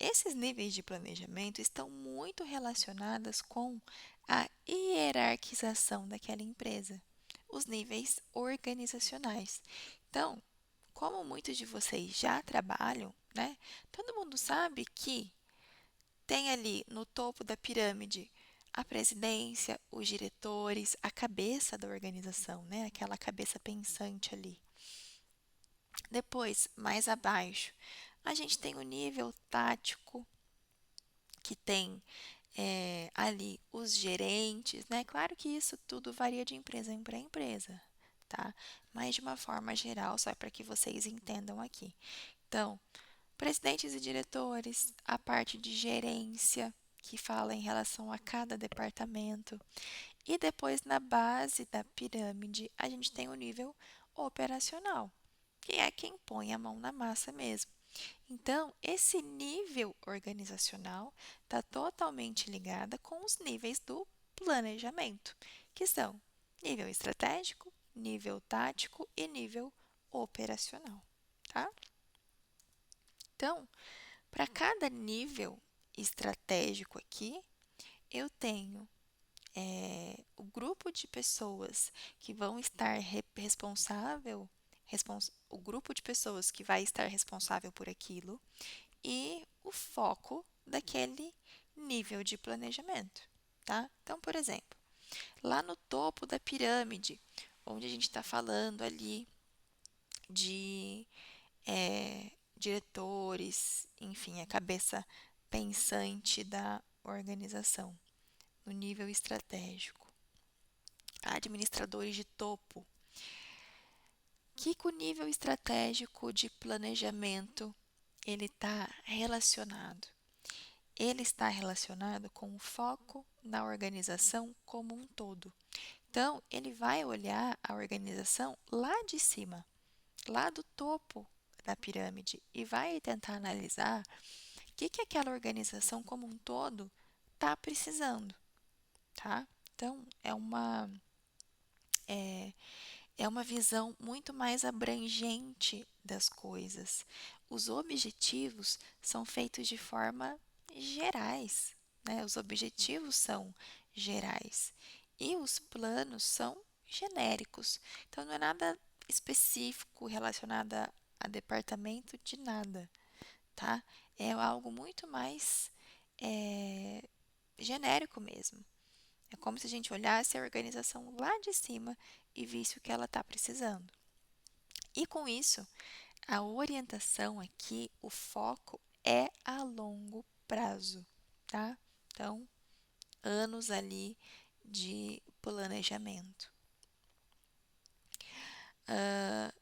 esses níveis de planejamento estão muito relacionados com a hierarquização daquela empresa, os níveis organizacionais. Então, como muitos de vocês já trabalham, né? Todo mundo sabe que tem ali no topo da pirâmide a presidência, os diretores, a cabeça da organização, né? Aquela cabeça pensante ali. Depois, mais abaixo, a gente tem o nível tático, que tem ali os gerentes, né? Claro que isso tudo varia de empresa para empresa, tá? Mas de uma forma geral, só para que vocês entendam aqui. Então, presidentes e diretores, a parte de gerência, que fala em relação a cada departamento. E depois, na base da pirâmide, a gente tem o nível operacional, que é quem põe a mão na massa mesmo. Então, esse nível organizacional está totalmente ligado com os níveis do planejamento, que são nível estratégico, nível tático e nível operacional, tá? Então, para cada nível estratégico aqui, eu tenho o grupo de pessoas que vão estar o grupo de pessoas que vai estar responsável por aquilo e o foco daquele nível de planejamento, tá? Então, por exemplo, lá no topo da pirâmide, onde a gente está falando ali de diretores, enfim, a cabeça pensante da organização, no nível estratégico. Administradores de topo. Que o nível estratégico de planejamento ele está relacionado? Ele está relacionado com o foco na organização como um todo. Então, ele vai olhar a organização lá de cima, lá do topo da pirâmide, e vai tentar analisar o que aquela organização como um todo está precisando, tá? Então, é uma visão muito mais abrangente das coisas. Os objetivos são feitos de forma gerais, né? Os objetivos são gerais e os planos são genéricos. Então, não é nada específico relacionado a departamento de nada, tá? É algo muito mais genérico mesmo. É como se a gente olhasse a organização lá de cima e visse o que ela está precisando. E com isso, a orientação aqui, o foco é a longo prazo, tá? Então, anos ali de planejamento.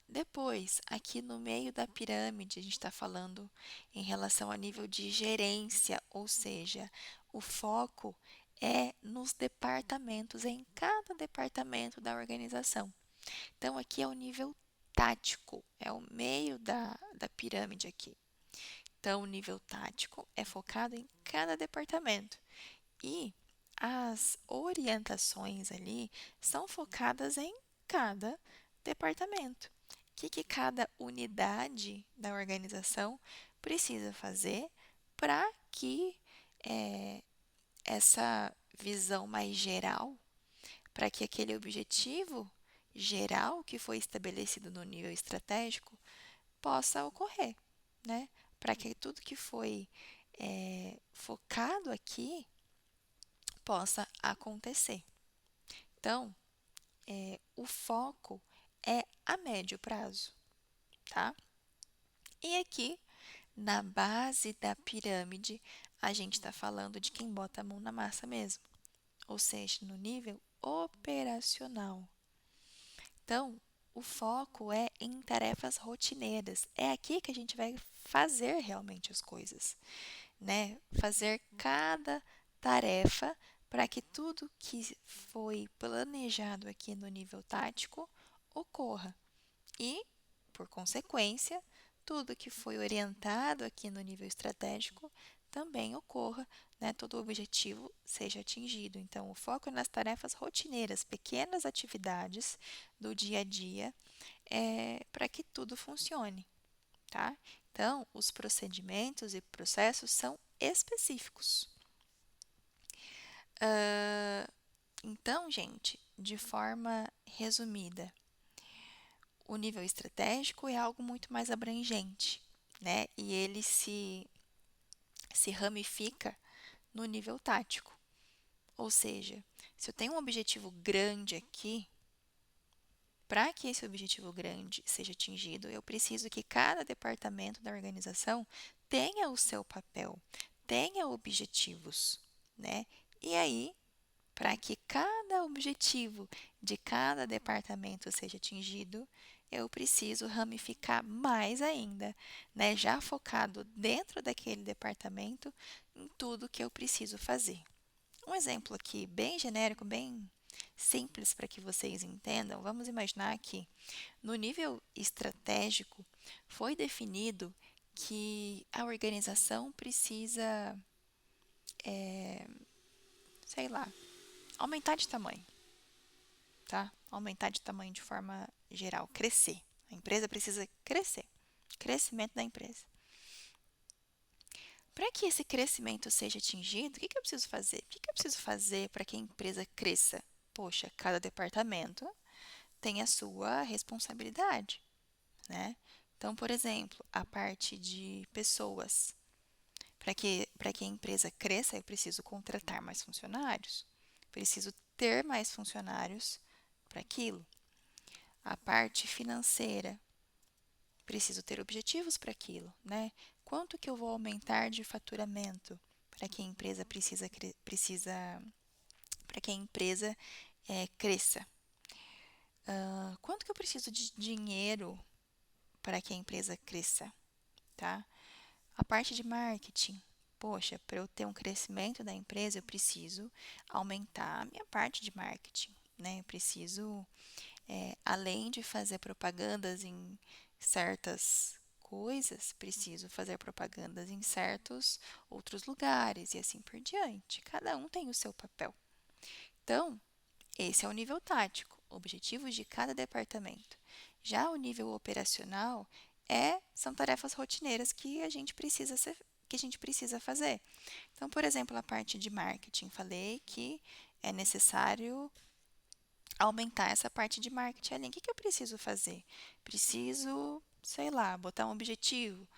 Depois, aqui no meio da pirâmide, a gente está falando em relação a nível de gerência, ou seja, o foco é nos departamentos, em cada departamento da organização. Então, aqui é o nível tático, é o meio da pirâmide aqui. Então, o nível tático é focado em cada departamento. E as orientações ali são focadas em cada departamento. O que cada unidade da organização precisa fazer para que essa visão mais geral, para que aquele objetivo geral que foi estabelecido no nível estratégico possa ocorrer, né? Para que tudo que foi focado aqui possa acontecer. Então, o foco é a médio prazo, tá? E aqui, na base da pirâmide, a gente está falando de quem bota a mão na massa mesmo, ou seja, no nível operacional. Então, o foco é em tarefas rotineiras. É aqui que a gente vai fazer realmente as coisas, né? Fazer cada tarefa para que tudo que foi planejado aqui no nível tático ocorra. E, por consequência, tudo que foi orientado aqui no nível estratégico também ocorra, né, todo o objetivo seja atingido. Então, o foco é nas tarefas rotineiras, pequenas atividades do dia a dia, para que tudo funcione, tá? Então, os procedimentos e processos são específicos. Então, gente, de forma resumida, o nível estratégico é algo muito mais abrangente, né? E ele se ramifica no nível tático. Ou seja, se eu tenho um objetivo grande aqui, para que esse objetivo grande seja atingido, eu preciso que cada departamento da organização tenha o seu papel, tenha objetivos, né? E aí, para que cada objetivo de cada departamento seja atingido, eu preciso ramificar mais ainda, né? Já focado dentro daquele departamento em tudo que eu preciso fazer. Um exemplo aqui bem genérico, bem simples para que vocês entendam. Vamos imaginar que no nível estratégico foi definido que a organização precisa, sei lá, aumentar de tamanho, tá? Aumentar de tamanho de forma geral, crescer. A empresa precisa crescer. Crescimento da empresa. Para que esse crescimento seja atingido, o que eu preciso fazer? O que eu preciso fazer para que a empresa cresça? Poxa, cada departamento tem a sua responsabilidade, né? Então, por exemplo, a parte de pessoas. Para que a empresa cresça, eu preciso contratar mais funcionários. Preciso ter mais funcionários para aquilo. A parte financeira, preciso ter objetivos para aquilo, né? Quanto que eu vou aumentar de faturamento para que a empresa para que a empresa cresça? Quanto que eu preciso de dinheiro para que a empresa cresça, tá? A parte de marketing. Poxa, para eu ter um crescimento da empresa, eu preciso aumentar a minha parte de marketing, né? Eu preciso, além de fazer propagandas em certas coisas, preciso fazer propagandas em certos outros lugares e assim por diante. Cada um tem o seu papel. Então, esse é o nível tático, objetivos de cada departamento. Já o nível operacional são tarefas rotineiras que a gente precisa fazer. Então, por exemplo, a parte de marketing, falei que é necessário aumentar essa parte de marketing ali. O que eu preciso fazer? Preciso, sei lá, botar um objetivo,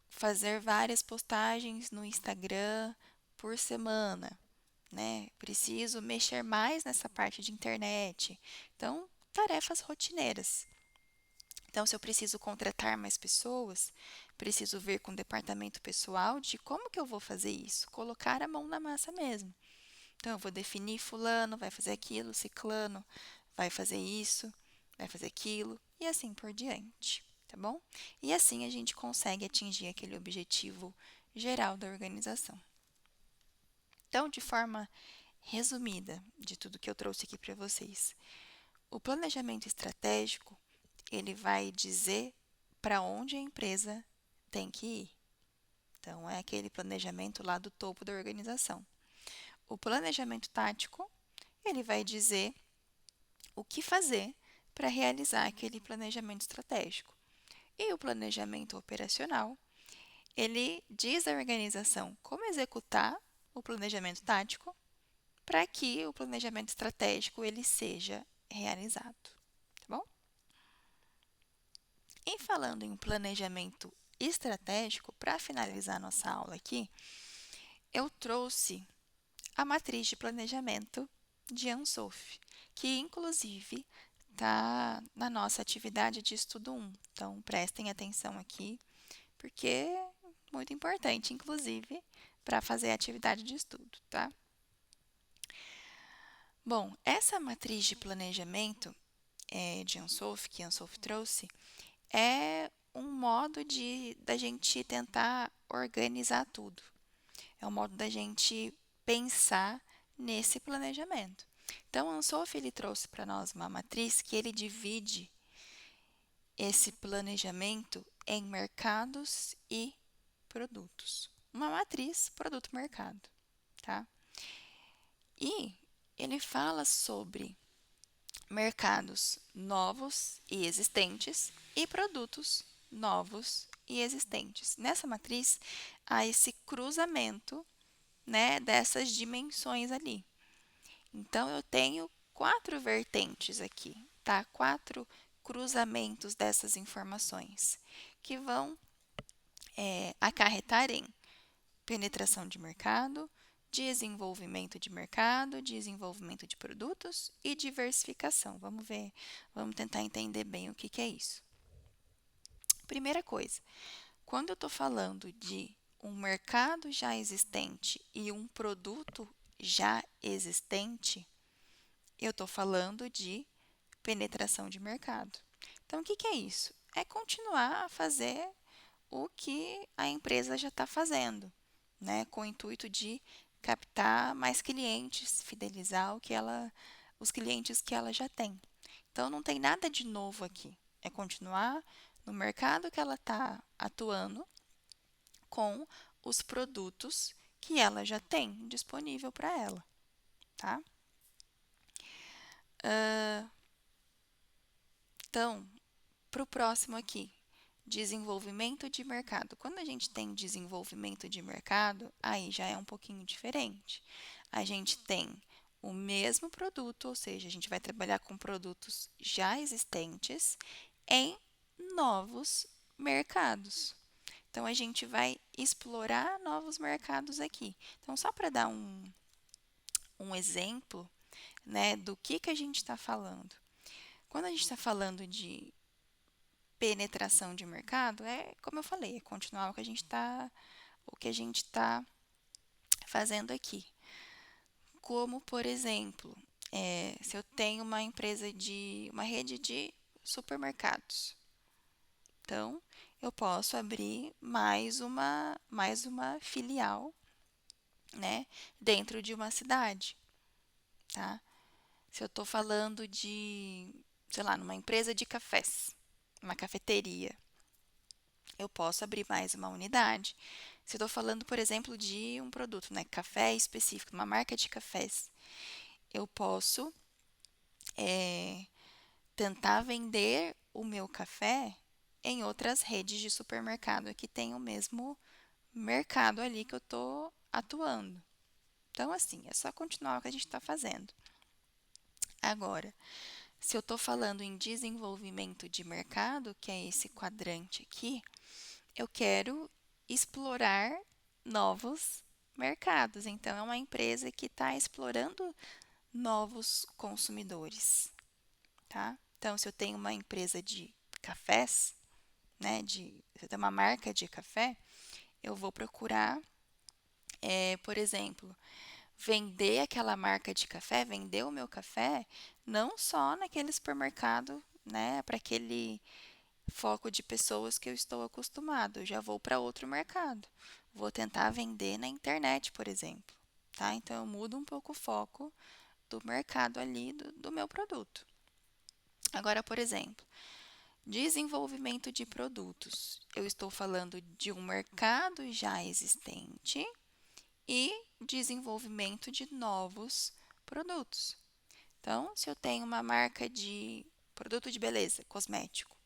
fazer várias postagens no Instagram por semana, né? Preciso mexer mais nessa parte de internet. Então, tarefas rotineiras. Então, se eu preciso contratar mais pessoas, preciso ver com o departamento pessoal de como que eu vou fazer isso, colocar a mão na massa mesmo. Então, eu vou definir fulano vai fazer aquilo, ciclano vai fazer isso, vai fazer aquilo e assim por diante, tá bom? E assim a gente consegue atingir aquele objetivo geral da organização. Então, de forma resumida de tudo que eu trouxe aqui para vocês, o planejamento estratégico, ele vai dizer para onde a empresa tem que ir. Então, é aquele planejamento lá do topo da organização. O planejamento tático, ele vai dizer o que fazer para realizar aquele planejamento estratégico. E o planejamento operacional, ele diz à organização como executar o planejamento tático para que o planejamento estratégico ele seja realizado, tá bom? E falando em planejamento estratégico, para finalizar nossa aula aqui, eu trouxe a matriz de planejamento de Ansoff, que inclusive está na nossa atividade de estudo 1. Então, prestem atenção aqui, porque é muito importante, inclusive, para fazer a atividade de estudo, tá? Bom, essa matriz de planejamento de Ansoff, que Ansoff trouxe, é um modo da gente tentar organizar tudo. É um modo da gente pensar nesse planejamento. Então, Ansoff ele trouxe para nós uma matriz que ele divide esse planejamento em mercados e produtos. Uma matriz produto-mercado, tá? E ele fala sobre mercados novos e existentes e produtos novos e existentes. Nessa matriz há esse cruzamento, né, dessas dimensões ali. Então eu tenho 4 vertentes aqui, tá? 4 cruzamentos dessas informações que vão acarretar em penetração de mercado, desenvolvimento de mercado, desenvolvimento de produtos e diversificação. Vamos ver, vamos tentar entender bem o que é isso. Primeira coisa, quando eu estou falando de um mercado já existente e um produto já existente, eu estou falando de penetração de mercado. Então, o que é isso? É continuar a fazer o que a empresa já está fazendo, né? Com o intuito de captar mais clientes, fidelizar os clientes que ela já tem. Então, não tem nada de novo aqui. É continuar no mercado que ela está atuando com os produtos que ela já tem disponível para ela, tá? Então, para o próximo aqui, desenvolvimento de mercado. Quando a gente tem desenvolvimento de mercado, aí já é um pouquinho diferente. A gente tem o mesmo produto, ou seja, a gente vai trabalhar com produtos já existentes em novos mercados. Então, a gente vai explorar novos mercados aqui. Então, só para dar um exemplo, né, do que a gente está falando. Quando a gente está falando de penetração de mercado, como eu falei, é continuar o que a gente está fazendo aqui. Como, por exemplo, se eu tenho uma empresa uma rede de supermercados. Então, eu posso abrir mais uma filial, né, dentro de uma cidade, tá? Se eu estou falando sei lá, numa empresa de cafés, uma cafeteria, eu posso abrir mais uma unidade. Se eu estou falando, por exemplo, de um produto, né, café específico, uma marca de cafés, eu posso tentar vender o meu café em outras redes de supermercado que tem o mesmo mercado ali que eu estou atuando. Então, assim, é só continuar o que a gente está fazendo. Agora, se eu estou falando em desenvolvimento de mercado, que é esse quadrante aqui, eu quero explorar novos mercados. Então, é uma empresa que está explorando novos consumidores, tá? Então, se eu tenho uma empresa de cafés, né, se eu tenho uma marca de café, eu vou procurar, por exemplo, vender aquela marca de café, vender o meu café, não só naquele supermercado, né, para aquele foco de pessoas que eu estou acostumado. Eu já vou para outro mercado. Vou tentar vender na internet, por exemplo, tá? Então eu mudo um pouco o foco do mercado ali do meu produto. Agora, por exemplo, desenvolvimento de produtos. Eu estou falando de um mercado já existente e desenvolvimento de novos produtos. Então, se eu tenho uma marca de produto de beleza, cosmético,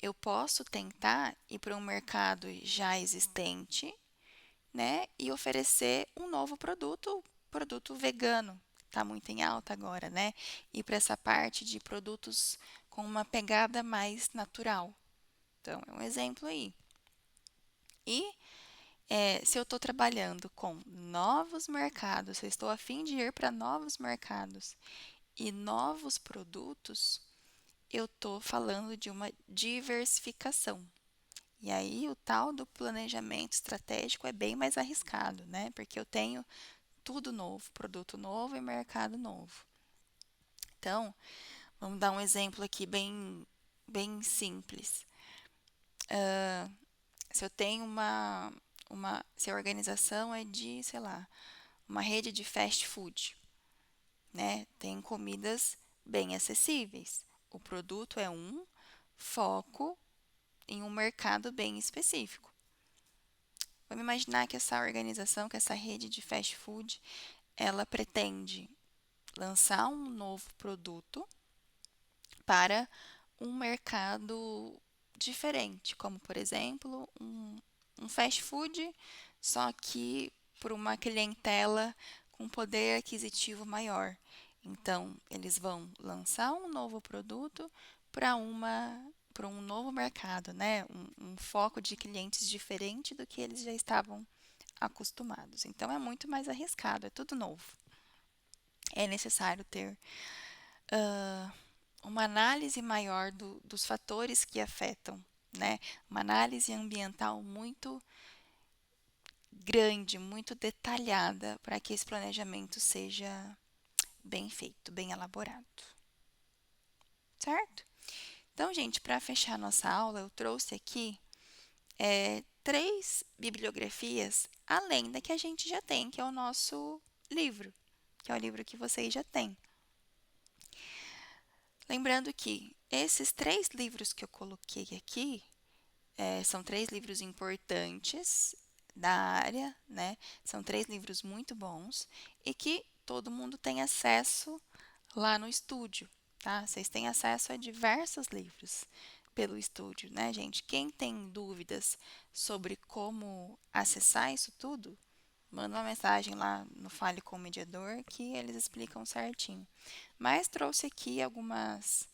eu posso tentar ir para um mercado já existente, né, e oferecer um novo produto vegano, está muito em alta agora, né? Ir para essa parte de produtos com uma pegada mais natural. Então, é um exemplo aí. E Se eu estou trabalhando com novos mercados, se eu estou a fim de ir para novos mercados e novos produtos, eu estou falando de uma diversificação. E aí o tal do planejamento estratégico é bem mais arriscado, né? Porque eu tenho tudo novo, produto novo e mercado novo. Então, vamos dar um exemplo aqui bem simples. Se eu tenho se a organização é de, sei lá, uma rede de fast food, né? Tem comidas bem acessíveis. O produto é foco em um mercado bem específico. Vamos imaginar que essa organização, que essa rede de fast food, ela pretende lançar um novo produto para um mercado diferente, como por exemplo um fast food, só que por uma clientela com poder aquisitivo maior. Então, eles vão lançar um novo produto para um novo mercado, né? Um foco de clientes diferente do que eles já estavam acostumados. Então, é muito mais arriscado, é tudo novo. É necessário ter ah, uma análise maior dos fatores que afetam, né? Uma análise ambiental muito grande, muito detalhada, para que esse planejamento seja bem feito, bem elaborado, certo? Então, gente, para fechar nossa aula, eu trouxe aqui 3 bibliografias além da que a gente já tem, que é o nosso livro, que é o livro que vocês já têm. Lembrando que esses 3 livros que eu coloquei aqui são 3 livros importantes da área, né? São 3 livros muito bons e que todo mundo tem acesso lá no estúdio, tá? Vocês têm acesso a diversos livros pelo estúdio, né, gente? Quem tem dúvidas sobre como acessar isso tudo, manda uma mensagem lá no Fale com o Mediador que eles explicam certinho. Mas trouxe aqui alguns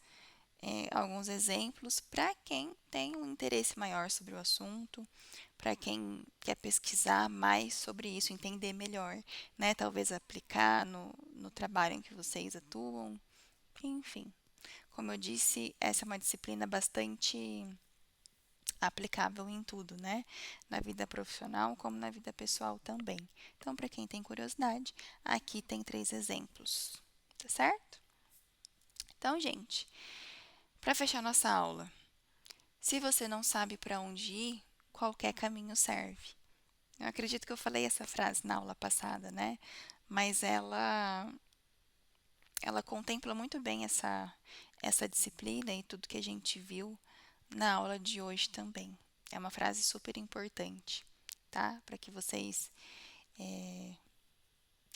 exemplos para quem tem um interesse maior sobre o assunto, para quem quer pesquisar mais sobre isso, entender melhor, né? Talvez aplicar no trabalho em que vocês atuam, enfim. Como eu disse, essa é uma disciplina bastante aplicável em tudo, né? Na vida profissional como na vida pessoal também. Então, para quem tem curiosidade, aqui tem 3 exemplos, tá certo? Então, gente, para fechar nossa aula, se você não sabe para onde ir, qualquer caminho serve. Eu acredito que eu falei essa frase na aula passada, né? Mas ela contempla muito bem essa disciplina e tudo que a gente viu na aula de hoje também. É uma frase super importante, tá? Para que vocês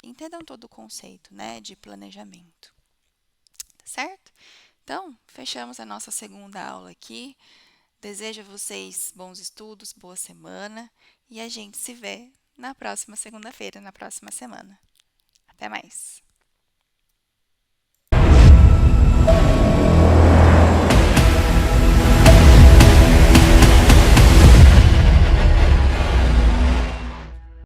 entendam todo o conceito, né, de planejamento, tá certo? Então, fechamos a nossa segunda aula aqui. Desejo a vocês bons estudos, boa semana e a gente se vê na próxima segunda-feira, na próxima semana. Até mais!